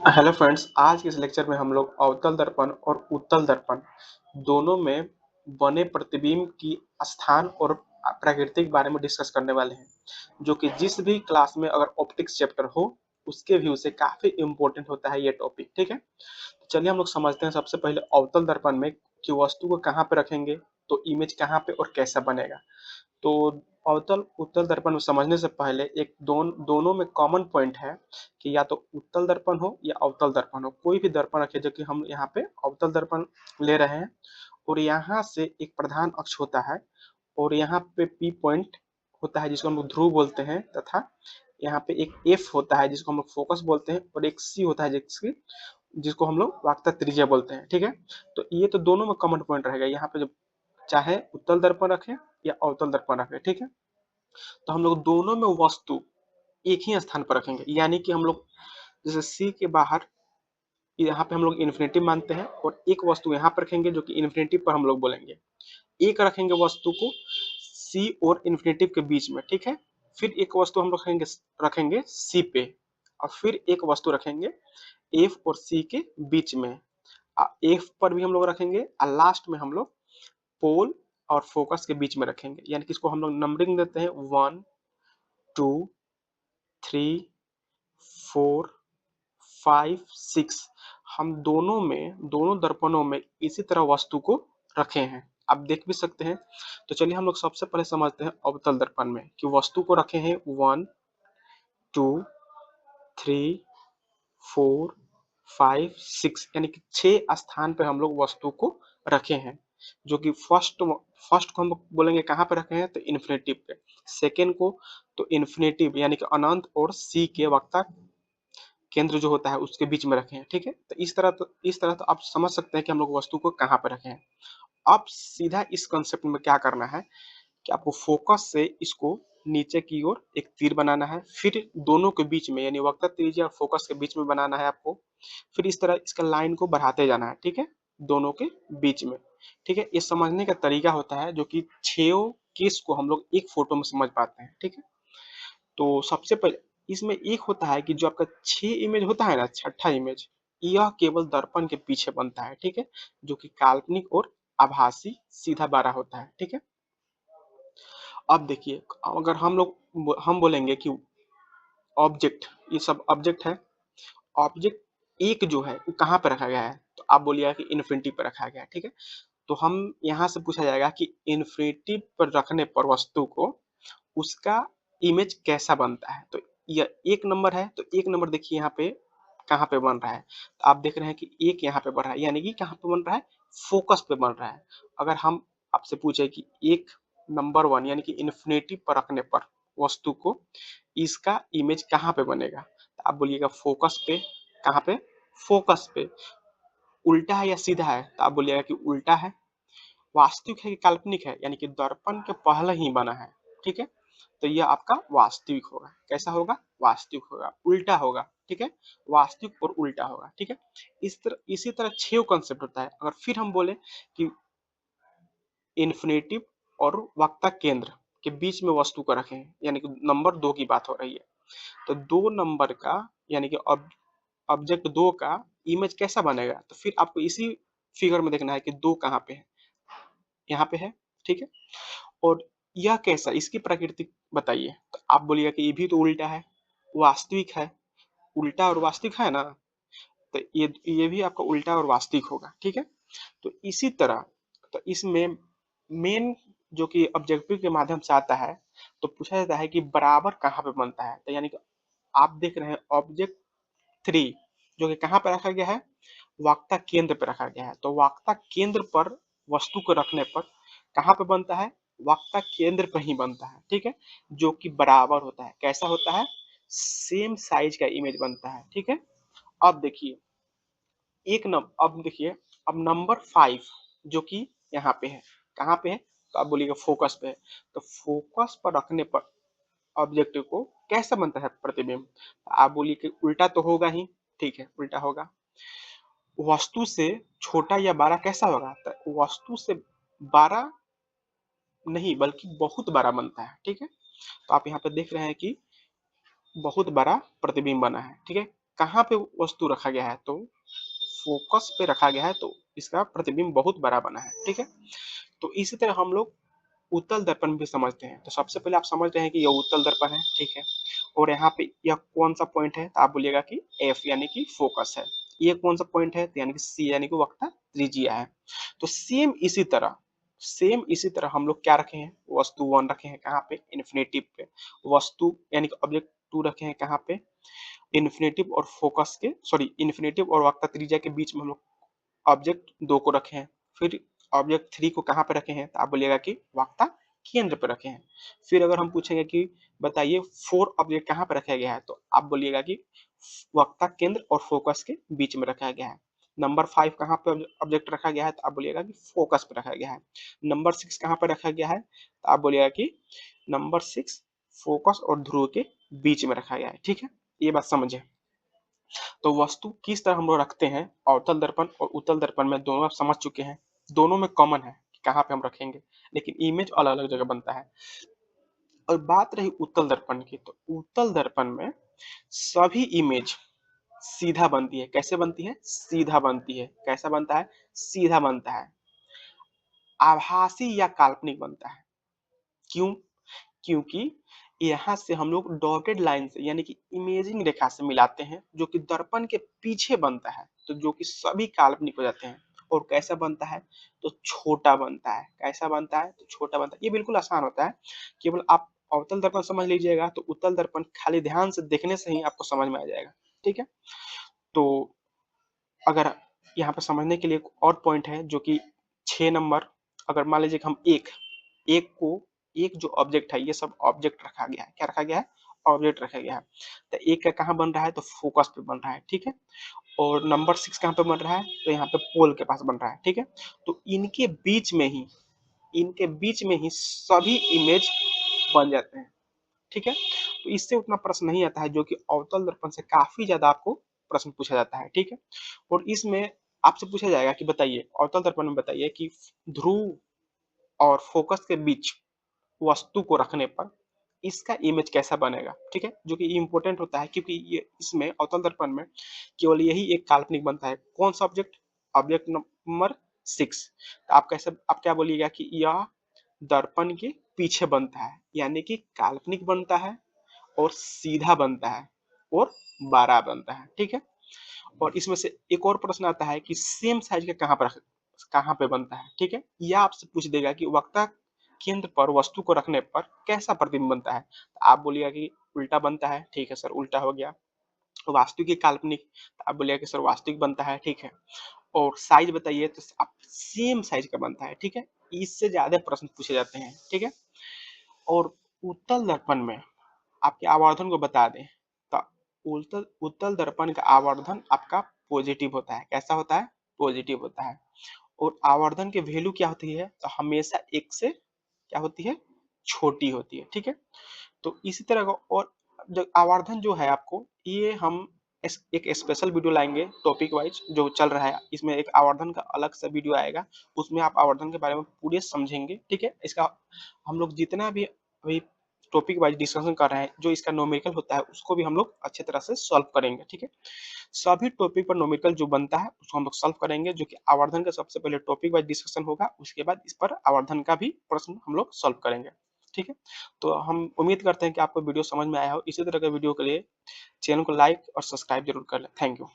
Hello friends, आज के इस लेक्चर में हम लोग अवतल दर्पण और उत्तल दर्पण दोनों में बने प्रतिबिंब की स्थान और प्रकृति के बारे में डिस्कस करने वाले हैं, जो कि जिस भी क्लास में अगर ऑप्टिक्स चैप्टर हो उसके व्यू से काफी इंपॉर्टेंट होता है ये टॉपिक। ठीक है, तो चलिए हम लोग समझते हैं सबसे पहले अवतल दर्पण में कि वस्तु को कहाँ पे रखेंगे तो इमेज कहाँ पे और कैसा बनेगा। तो अवतल उत्तल दर्पण में समझने से पहले एक दोनों में कॉमन पॉइंट है कि या तो उत्तल दर्पण हो या अवतल दर्पण हो। कोई भी दर्पण रखे, जो कि हम यहाँ पे अवतल दर्पण ले रहे हैं, और यहाँ से एक प्रधान अक्ष होता है और यहाँ पे पी पॉइंट होता है जिसको हम लोग ध्रुव बोलते हैं, तथा यहाँ पे एक एफ होता है जिसको हम लोग फोकस बोलते हैं, और एक सी होता है जिसको हम लोग वाक्ता त्रिज्या बोलते हैं। ठीक है, तो ये तो दोनों में कॉमन पॉइंट रहेगा यहाँ पे, जब चाहे उत्तल दर्पण रखें या अवतल दर्पण रखें। ठीक है, तो हम लोग दोनों में वस्तु एक ही स्थान पर रखेंगे, यानी कि हम लोग जैसे सी के बाहर यहाँ पे हम लोग इन्फिनिटी मानते हैं और एक वस्तु यहाँ पर रखेंगे जो कि इन्फिनिटी पर हम लोग बोलेंगे। एक रखेंगे वस्तु को सी और इन्फिनिटी के बीच में। ठीक है, फिर एक वस्तु हम लोग रखेंगे रखेंगे सी पे, और फिर एक वस्तु रखेंगे एफ और सी के बीच में। एफ पर भी हम लोग रखेंगे और लास्ट में हम लोग पोल और फोकस के बीच में रखेंगे, यानी कि इसको हम लोग नंबरिंग देते हैं 1 2 3 4 5 6। हम दोनों दर्पणों में इसी तरह वस्तु को रखे हैं, आप देख भी सकते हैं। तो चलिए हम लोग सबसे पहले समझते हैं अवतल दर्पण में कि वस्तु को रखे हैं 1 2 3 4 5 6, यानी कि 6 स्थान पे हम लोग वस्तु को रखे हैं। जो कि फर्स्ट को हम बोलेंगे कहाँ पे रखे हैं तो इन्फिनेटिव पे, सेकेंड को तो इन्फिनेटिव यानी कि अनंत और सी के वक्ता केंद्र जो होता है उसके बीच में रखे हैं। ठीक है, तो इस तरह तो आप समझ सकते हैं कि हम लोग वस्तु को कहाँ पर रखे हैं। अब सीधा इस कंसेप्ट में क्या करना है कि आपको फोकस से इसको नीचे की ओर एक तीर बनाना है, फिर दोनों के बीच में यानी वक्रता त्रिज्या और फोकस के बीच में बनाना है आपको। फिर इस तरह इसका लाइन को बढ़ाते जाना है। ठीक है, दोनों के बीच में। ठीक है, ये समझने का तरीका होता है जो कि 6 केस को हम लोग एक फोटो में समझ पाते हैं। ठीक है, तो सबसे पहले इसमें एक होता है कि जो आपका 6 इमेज होता है ना, छठा इमेज, यह केवल दर्पण के पीछे बनता है। ठीक है, जो कि काल्पनिक और आभासी सीधा बारह होता है। ठीक है, अब देखिए अगर हम बोलेंगे कि ऑब्जेक्ट, ये सब ऑब्जेक्ट है, ऑब्जेक्ट एक जो है वो कहाँ पर रखा गया है तो आप बोलिएगा कि इन्फिनिटी पर रखा गया है। ठीक है, तो हम यहाँ से पूछा जाएगा कि इन्फिनिटी पर रखने पर वस्तु को उसका इमेज कैसा बनता है। तो यह एक नंबर है, तो एक नंबर देखिए यहाँ पे कहाँ पे बन रहा है, तो आप देख रहे हैं कि एक यहाँ पे बन रहा है, यानी कि कहाँ पे बन रहा है, फोकस पे बन रहा है। अगर हम आपसे पूछे कि एक नंबर 1 यानी कि इन्फिनिटी पर रखने पर वस्तु को इसका इमेज कहाँ पे बनेगा, तो आप बोलिएगा फोकस पे। कहाँ पे, फोकस पे। उल्टा है या सीधा है, तो आप बोलिएगा कि उल्टा है। वास्तविक है कि काल्पनिक है, यानी कि दर्पण के पहले ही बना है। ठीक है, तो यह आपका वास्तविक होगा। कैसा होगा, वास्तविक होगा, उल्टा होगा। ठीक है, वास्तविक और उल्टा होगा। ठीक है, इसी तरह 6 कंसेप्ट होता है। अगर फिर हम बोले कि इन्फिनेटिव और वक्ता केंद्र के बीच में वस्तु को रखें, यानी कि नंबर 2 की बात हो रही है, तो 2 नंबर का यानी कि ऑब्जेक्ट 2 का इमेज कैसा बनेगा, तो फिर आपको इसी फिगर में देखना है कि 2 कहाँ पे है, यहाँ पे है। ठीक है, और यह कैसा, इसकी प्रकृति बताइए, तो आप बोलिएगा कि ये भी तो उल्टा है, वास्तविक है। उल्टा और वास्तविक है ना, तो ये भी आपका उल्टा और वास्तविक होगा। ठीक है, तो इसी तरह तो इसमें मेन जो कि ऑब्जेक्टिव के माध्यम से आता है, तो पूछा जाता है कि बराबर कहाँ पे बनता है। तो यानी कि आप देख रहे हैं ऑब्जेक्ट 3 जो कि कहाँ पे रखा गया है, वक्ता केंद्र पे रखा गया है। तो वक्ता केंद्र पर वस्तु को रखने पर कहाँ पे बनता है, वक्ता केंद्र पे ही बनता है। ठीक है, जो कि बराबर होता है। कैसा होता है, सेम साइज का इमेज बनता है। ठीक है, अब देखिए अब देखिए, अब नंबर 5 जो कि यहाँ पे है, कहाँ पे है, तो आप बोलिएगा फोकस पे है। तो फोकस पर रखने पर ऑब्जेक्टिव को कैसा बनता है प्रतिबिंब, आप बोलिए कि उल्टा तो होगा ही। ठीक है, उल्टा होगा। वस्तु से छोटा या बड़ा कैसा होगा, तो वस्तु से बड़ा नहीं बल्कि बहुत बड़ा बनता है। ठीक है, तो आप यहाँ पे देख रहे हैं कि बहुत बड़ा प्रतिबिंब बना है। ठीक है, कहाँ पे वस्तु रखा गया है, तो फोकस पे रखा गया है, तो इसका प्रतिबिंब बहुत बड़ा बना है। ठीक है, तो इसी तरह हम लोग उत्तल दर्पण भी समझते हैं। तो सबसे पहले आप समझ रहे हैं कि यह उत्तल दर्पण है। ठीक है, और यहाँ पे यह कौन सा पॉइंट है, तो आप बोलिएगा कि एफ यानी कि फोकस है। ये कौन सा पॉइंट है, तो यानी कि सी यानी कि वक्ता त्रिज्या है। तो सेम इसी तरह हम लोग क्या रखे हैं, वस्तु वन रखे हैं कहाँ पे, इन्फिनेटिव पे। वस्तु यानी कि ऑब्जेक्ट टू रखे हैं कहाँ पे, इन्फिनेटिव और फोकस के, सॉरी, इन्फिनेटिव और वक्ता त्रिज्या के बीच में हम लोग ऑब्जेक्ट दो को रखे हैं। फिर ऑब्जेक्ट थ्री को कहाँ पे रखे हैं, तो आप बोलिएगा कि वक्ता केंद्र पे रखे हैं। फिर अगर हम पूछेंगे कि बताइए फोर ऑब्जेक्ट कहाँ पे रखा गया है, तो आप बोलिएगा कि वक्ता केंद्र और फोकस के बीच में रखा गया है। नंबर 5 कहाँ पे ऑब्जेक्ट रखा गया है, तो आप बोलिएगा कि फोकस पे रखा गया है। नंबर 6 कहाँ पे रखा गया है, तो आप बोलिएगा कि नंबर 6 फोकस और ध्रुव के बीच में रखा गया है। ठीक है, ये बात समझे। तो वस्तु किस तरह हम लोग रखते हैं, अवतल दर्पण और उत्तल दर्पण में दोनों आप समझ चुके हैं। दोनों में कॉमन है कि कहाँ पे हम रखेंगे, लेकिन इमेज अलग अलग जगह बनता है। और बात रही उत्तल दर्पण की, तो उत्तल दर्पण में सभी इमेज सीधा बनती है। कैसे बनती है, सीधा बनती है। कैसा बनता है, सीधा बनता है। आभासी या काल्पनिक बनता है। क्यों, क्योंकि यहाँ से हम लोग डॉटेड लाइन से यानी कि इमेजिंग रेखा से मिलाते हैं, जो कि दर्पण के पीछे बनता है, तो जो कि सभी काल्पनिक हो जाते हैं। और कैसा बनता है, तो छोटा बनता है। कैसा बनता है, तो छोटा बनता है। ये बिल्कुल आसान होता है, केवल आप अवतल दर्पण समझ लीजिएगा, तो उत्तल दर्पण खाली ध्यान से देखने से ही आपको समझ में आ जाएगा। ठीक है, तो अगर यहाँ पे समझने के लिए एक और पॉइंट है, जो कि 6 नंबर, अगर मान लीजिए कि हम एक को, एक जो ऑब्जेक्ट है, ये सब ऑब्जेक्ट रखा गया है। क्या रखा गया है, ऑब्जेक्ट रखा गया है। तो एक का कहाँ बन रहा है, तो फोकस पे बन रहा है। ठीक है, और नंबर 6 कहाँ पे बन रहा है, तो यहाँ पे पोल के पास बन रहा है। ठीक है, तो इनके बीच में ही सभी इमेज बन जाते हैं। ठीक है, तो इससे उतना प्रश्न नहीं आता है, जो कि अवतल दर्पण से काफी ज्यादा आपको प्रश्न पूछा जाता है। ठीक है, और इसमें आपसे पूछा जाएगा कि बताइए, अवतल दर्पण में बताइए कि ध्रुव और फोकस के बीच वस्तु को रखने पर इसका इमेज कैसा बनेगा। ठीक है, जो कि इंपॉर्टेंट होता है, क्योंकि ये इसमें अवतल दर्पण में केवल यही एक काल्पनिक बनता है। कौन सा ऑब्जेक्ट, ऑब्जेक्ट नंबर 6। तो आप क्या बोलिएगा कि यह दर्पण के पीछे बनता है, यानी कि काल्पनिक बनता है और सीधा बनता है और बड़ा बनता है। ठीक है, और इसमें से एक और प्रश्न आता है कि सेम साइज का कहाँ पे बनता है। ठीक है, यह आपसे पूछ देगा कि वक्ता केंद्र पर वस्तु को रखने पर कैसा प्रतिबिंब बनता है। तो आप बोलिएगा कि उल्टा बनता है। ठीक है सर, उल्टा हो गया। वास्तविक काल्पनिक, तो आप बोलिएगा कि सर वास्तविक बनता है। ठीक है, और साइज बताइए, तो आप सेम साइज का बनता है। ठीक है, इससे ज्यादा प्रश्न पूछे जाते हैं। ठीक है, और उत्तल दर्पण में आपके आवर्धन को बता दें, तो उत्तल उत्तल दर्पण का आवर्धन आपका पॉजिटिव होता है। कैसा होता है, पॉजिटिव होता है। और आवर्धन की वैल्यू क्या होती है, तो हमेशा एक से क्या होती है, छोटी होती है। ठीक है, तो इसी तरह का और जो आवर्धन जो है आपको, ये हम एक स्पेशल वीडियो लाएंगे टॉपिक वाइज जो चल रहा है। इसमें एक आवर्धन का अलग से वीडियो आएगा, उसमें आप आवर्धन के बारे में पूरे समझेंगे। ठीक है, इसका हम लोग जितना भी अभी टॉपिक वाइज डिस्कशन कर रहे हैं, जो इसका नोमेरिकल होता है उसको भी हम लोग अच्छे तरह से सॉल्व करेंगे। ठीक है, सभी टॉपिक पर नोमेरिकल जो बनता है उसको हम लोग सॉल्व करेंगे, जो कि आवर्धन का सबसे पहले टॉपिक वाइज डिस्कशन होगा, उसके बाद इस पर आवर्धन का भी प्रश्न हम लोग सॉल्व करेंगे। ठीक है, तो हम उम्मीद करते हैं कि आपको वीडियो समझ में आया हो। इसी तरह के वीडियो के लिए चैनल को लाइक और सब्सक्राइब जरूर कर लें। Thank you.